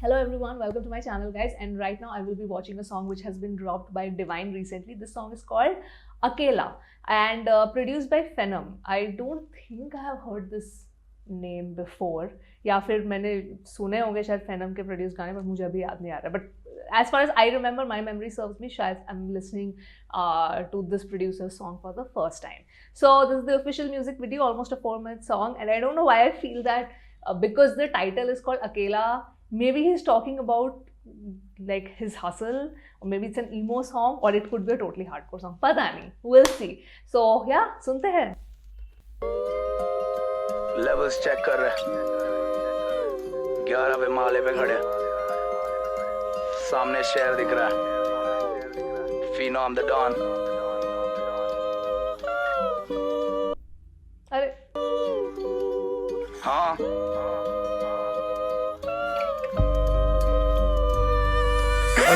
Hello everyone, welcome to my channel guys, and right now I will be watching a song which has been dropped by Divine recently. This song is called Akela and produced by Phenom. I don't think I have heard this name before, या फिर मैंने सुने होंगे शायद Phenom के produce गाने, पर मुझे अभी याद नहीं आ रहा. But as far as I remember, my memory serves me, शायद I'm listening to this producer's song for the first time. So this is the official music video, almost a 4-minute song, and I don't know why I feel that because the title is called Akela, maybe he's talking about like his hustle, or maybe it's an emo song, or it could be a totally hardcore song. पता नहीं, we'll see. So yeah, सुनते हैं. Levels check कर रहे 11वें माले पे खड़े, सामने शहर दिख रहा है, फिनोम द डॉन. अरे हाँ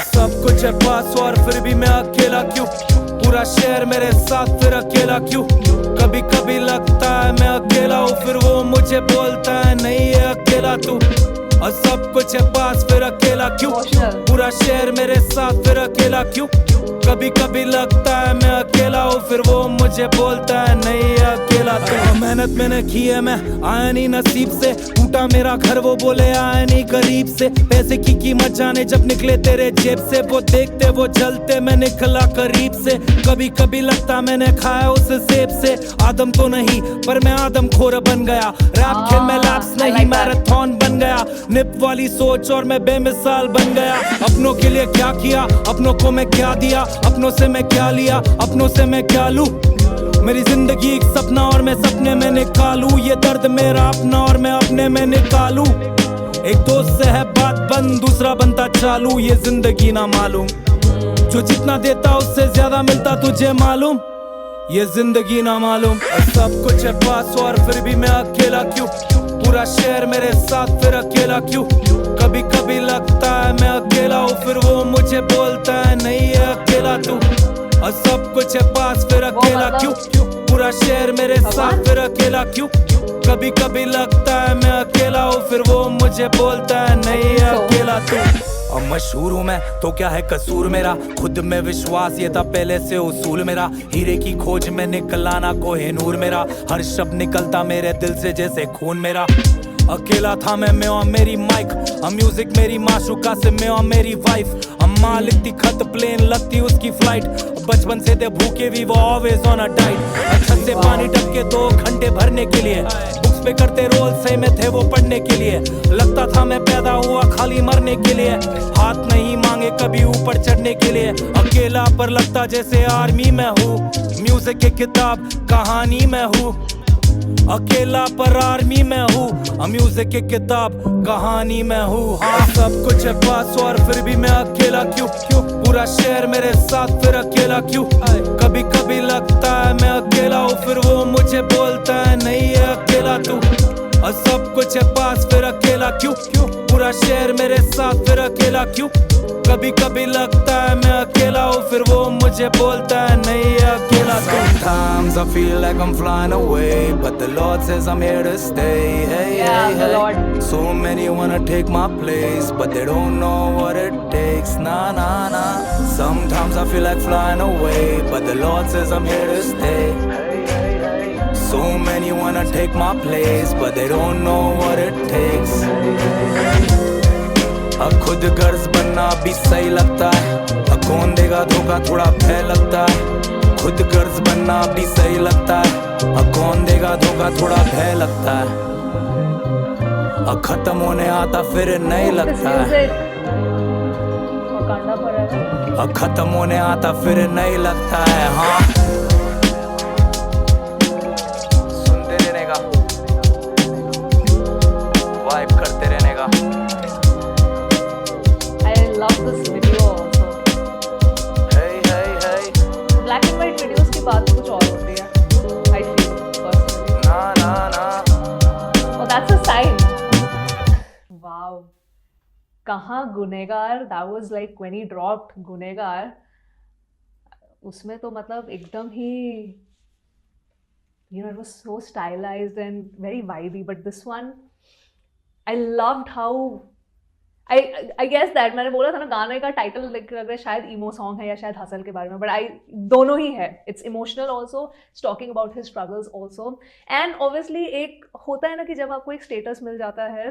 सब कुछ है पास और फिर भी मैं अकेला क्यों? पूरा शहर मेरे साथ फिर अकेला क्यों? कभी कभी लगता है मैं अकेला हूँ, फिर वो मुझे बोलता है नहीं है अकेला तू. और सब कुछ है पास फिर अकेला क्यों? पूरा शहर मेरे साथ फिर अकेला क्यों? कभी कभी लगता है मैं अकेला हूँ, फिर वो मुझे बोलता है नहीं है अकेला तू. मेहनत मैंने की है, मैं आया नहीं नसीब से, टूटा मेरा घर वो बोले आया नहीं गरीब से. पैसे की कीमत जाने जब निकले तेरे जेब से, वो देखते वो जलते मैं निकला करीब से. कभी कभी लगता मैंने खाया उस सेब से, आदम तो नहीं पर मैं आदम खोर बन गया. रैप खेल में लैप्स नहीं मैराथन बन गया. निप वाली सोच और मैं बेमिसाल बन गया. अपनों के लिए क्या किया, अपनों को मैं क्या दिया, अपनों से मैं क्या लिया, अपनों से मैं क्या लूं. मेरी जिंदगी एक सपना और मैं सपने में निकालूं. ये दर्द मेरा अपना और मैं अपने में निकालूं. एक दोस्त से है बात बंद, दूसरा बनता चालू. ये जिंदगी ना मालूम, जो जितना देता उससे ज्यादा मिलता तुझे मालूम. ये जिंदगी ना मालूम. सब कुछ है पास और फिर भी मैं अकेला क्यों? पूरा शहर मेरे साथ फिर अकेला क्यों? कभी कभी लगता है मैं अकेला हूँ, फिर वो मुझे बोलता है नहीं है अकेला तू. और सब कुछ है पास फिर अकेला क्यों? पूरा शहर मेरे साथ फिर अकेला क्यों? कभी कभी लगता है मैं अकेला हूँ, फिर वो मुझे बोलता है नहीं है अकेला तू. और मशहूर हूँ मैं तो क्या है कसूर मेरा, खुद में विश्वास ये था पहले से उसूल मेरा. हीरे की खोज में निकलाना कोहिनूर मेरा, हर शब्द निकलता मेरे दिल से जैसे खून मेरा. अकेला था मैं और मेरी माइक, म्यूजिक मेरी माशुका से मैं और मेरी वाइफ. अम्मा लिखती खत प्लेन लगती उसकी फ्लाइट, बचपन से थे भूखे भी वो ऑलवेज ऑन अ डाइट. छत से पानी टपके 2 घंटे भरने के लिए, बुक्स पे करते रोल सही में थे वो पढ़ने के लिए. लगता था मैं पैदा हुआ खाली मरने के लिए, हाथ नहीं मांगे कभी ऊपर चढ़ने के लिए. अकेला पर लगता जैसे आर्मी में हूँ, म्यूजिक की किताब कहानी में हूँ. अकेला पर आर्मी में हूँ, म्यूजिक की किताब कहानी में हूँ. हाँ सब कुछ है पास और फिर भी मैं अकेला क्यों? पूरा शहर मेरे साथ फिर अकेला क्यों? कभी कभी लगता है मैं अकेला हूँ, फिर वो मुझे बोलता है नहीं है अकेला तू. और सब कुछ है पास फिर अकेला क्यों? पूरा शहर मेरे साथ फिर अकेला क्यों? कभी कभी लगता है मैं अकेला हूँ, फिर वो मुझे बोलता है नहीं है अकेला तू. Sometimes I feel like I'm flying away, but the Lord says I'm here to stay. Hey, Yeah, hey, the hey. Lord. So many wanna take my place, but they don't know what it takes. Nah, nah, nah. Sometimes I feel like flying away, but the Lord says I'm here to stay. So many wanna take my place, but they don't know what it takes. अब खुद गर्ज बनना भी सही लगता है, अब कौन देगा धोखा थोड़ा भय लगता है. खुद गर्ज बनना भी सही लगता है, अब कौन देगा धोखा थोड़ा भय लगता है. अब खत्म होने आता फिर नहीं लगता है, Wakanda forever. अब खत्म होने आता फिर नहीं लगता है. हाँ सुनते रहने का, वाइब करते रहने का. I love this video also. Hey, hey, hey. Black and white videos की बात कुछ और होती है, I feel personally. ना ना ना. Oh, that's a sign. Wow. कहाँ गुनेगार, that was like when he dropped गुनेगार, उसमें तो मतलब एकदम ही, it was so stylized and very vibey. But this one, I loved how I guess that मैंने बोला था ना गाने का टाइटल लग रहा है शायद ईमो सॉन्ग है या शायद हसल के बारे में, बट आई दोनों ही है. It's emotional also, it's talking about his struggles also. And obviously एक होता है ना कि जब आपको एक स्टेटस मिल जाता है,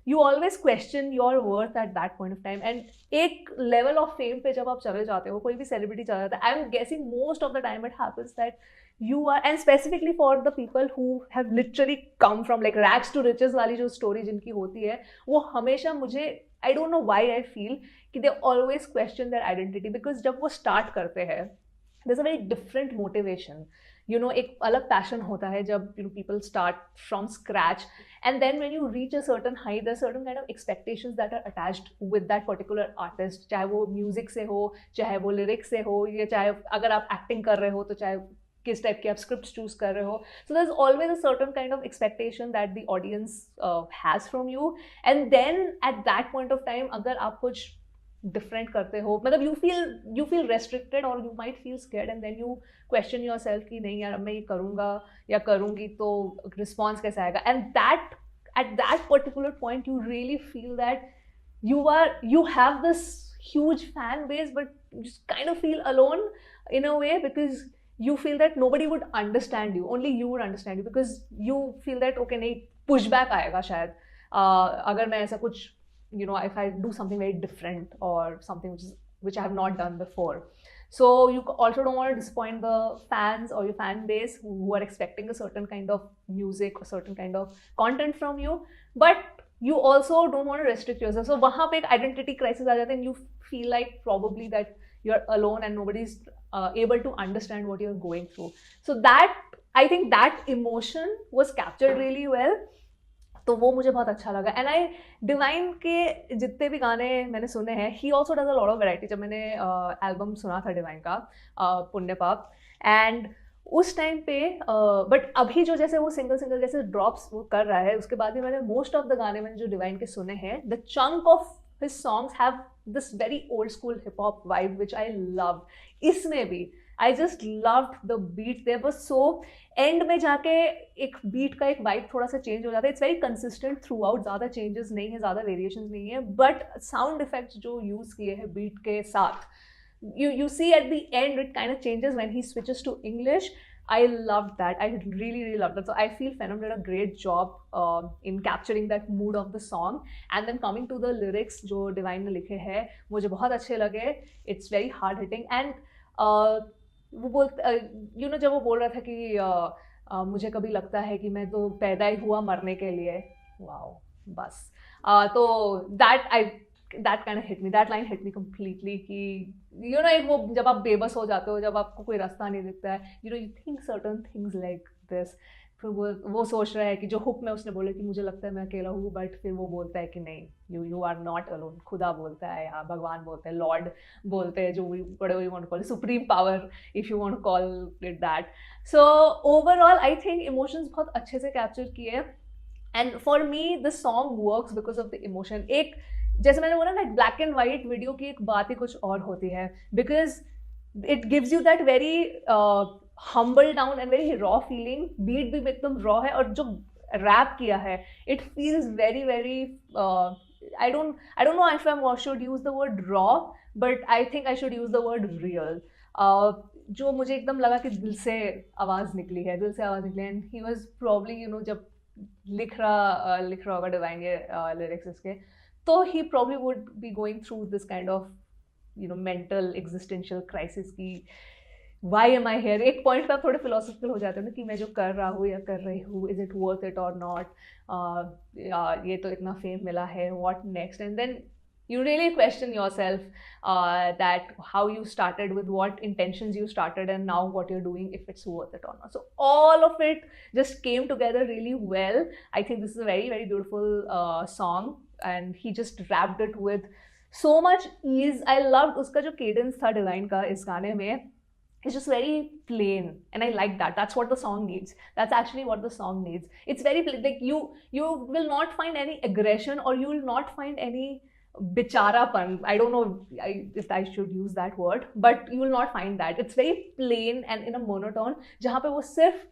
you always question your worth eight that point of time. And एक लेवल ऑफ फेम पे जब आप चले जाते हो, कोई भी सेलिब्रिटी चला जाता है, I am guessing most of the time it happens that you are, and specifically for the people who have literally come from like rags to riches वाली जो story जिनकी होती है, वो हमेशा मुझे, I don't know why I feel कि they always question their identity, because जब वो start करते हैं there's a very different motivation, you know, एक अलग passion होता है जब you know people start from scratch, and then when you reach a certain height there's certain kind of expectations that are attached with that particular artist, चाहे वो music से हो, चाहे वो lyrics से हो, या चाहे अगर आप acting कर रहे हो तो चाहे किस टाइप के आप स्क्रिप्ट्स चूज कर रहे हो. So there is always a certain kind of expectation that the audience has from you, and then at that point of time अगर आप कुछ डिफरेंट करते हो, मतलब यू फील रेस्ट्रिक्टेड और you might feel scared, and then you question yourself कि नहीं यार मैं ये करूँगा या करूँगी तो रिस्पॉन्स कैसा आएगा. And that at that particular point you really feel that you have this huge fan base, but you just kind of feel alone in a way, because you feel that nobody would understand you, only you would understand you, because you feel that okay नहीं pushback आएगा शायद अगर मैं ऐसा कुछ you know if I do something very different or something which I have not done before. So you also don't want to disappoint the fans or your fan base who are expecting a certain kind of music or certain kind of content from you, but you also don't want to restrict yourself. So वहाँ पे एक identity crisis आ जाता है, and you feel like probably that you're alone and nobody's able to understand what you're going through. So that, I think that emotion was captured really well. तो वो मुझे बहुत अच्छा लगा. एंड आई डिवाइन के जितने भी गाने मैंने सुने हैं, he also does a lot of variety. जब मैंने एल्बम सुना था डिवाइन का पुण्य पाप, एंड उस टाइम पे बट अभी जो जैसे वो सिंगल जैसे ड्रॉप्स वो कर रहा है, उसके बाद भी मैंने मोस्ट ऑफ द गाने मैंने जो डिवाइन के सुने हैं, the chunk of his songs have this very old school hip hop vibe which I love. इसमें भी I just loved the beat. There was so end में जाके एक beat का एक vibe थोड़ा सा change हो जाता है. It's very consistent throughout. ज़्यादा changes नहीं है, ज़्यादा variations नहीं है, but sound effects जो use किए हैं beat के साथ, you see at the end it kind of changes when he switches to English. I loved that. I really loved that. So I feel Phenom did a great job in capturing that mood of the song. And then coming to the lyrics जो Divine ने लिखे हैं, मुझे बहुत अच्छे लगे. It's very hard hitting. And वो you know जब वो बोल रहा था कि मुझे कभी लगता है कि मैं तो पैदा ही हुआ मरने के लिए, wow, बस तो that kind of hit me. That line hit me completely कि you know वो जब आप बेबस हो जाते हो, जब आपको कोई रास्ता नहीं दिखता है, you know you think certain things like this. फिर वो सोच रहा है कि जो हुक में उसने बोले कि मुझे लगता है मैं अकेला हूँ, बट फिर वो बोलता है कि नहीं, you are not alone. खुदा बोलता है, या भगवान बोलते हैं, लॉर्ड बोलते हैं, जो बड़े you want to call it, supreme power if you want to call it that. So overall I think emotions बहुत अच्छे से कैप्चर किए, and for me the song works because of the emotion. एक जैसे मैंने बोला ना, ब्लैक एंड वाइट वीडियो की एक बात ही कुछ और होती है, because it gives you that very humble down and very raw feeling. Beat भी एकदम रॉ है, और जो रैप किया है it feels very I don't know if I should use the word raw, but I think I should use the word real. जो मुझे एकदम लगा कि दिल से आवाज़ निकली है. And he was probably you know जब लिख रहा होगा डिवाइन ये लिरिक्स इसके, तो he probably would be going through this kind of you know mental existential crisis की why am I here. एक point पे आप थोड़े philosophical हो जाते हैं ना कि मैं जो कर रहा हूँ या कर रही हूँ, is it worth it or not, ये तो इतना fame मिला है, what next, and then you really question yourself that how you started, with what intentions you started, and now what you're doing, if it's worth it or not. So all of it just came together really well. I think this is a very beautiful song, and he just rapped it with so much ease. I loved उसका जो cadence था Divine का इस गाने में. It's just very plain, and I like that. That's what the song needs. That's actually what the song needs. It's very plain. Like you will not find any aggression, or you will not find any bicharapan. I don't know if I should use that word, but you will not find that. It's very plain and in a monotone, जहाँ पे वो सिर्फ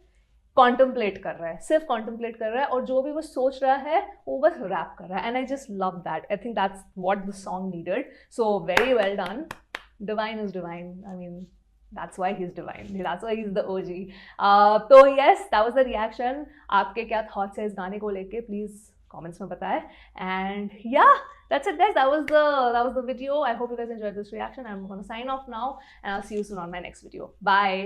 contemplate कर रहा है, सिर्फ contemplate कर रहा है, और जो भी वो सोच रहा है वो बस रैप कर रहा है. And I just love that. I think that's what the song needed. So very well done. Divine is divine. I mean, that's why he's divine. That's why he's the OG. तो yes, that was the reaction. आपके क्या thoughts है इस गाने को लेके, please comments में बताएं. And yeah, that's it guys. That was the video. I hope you guys enjoyed this reaction. I'm gonna sign off now and I'll see you soon on my next video. Bye.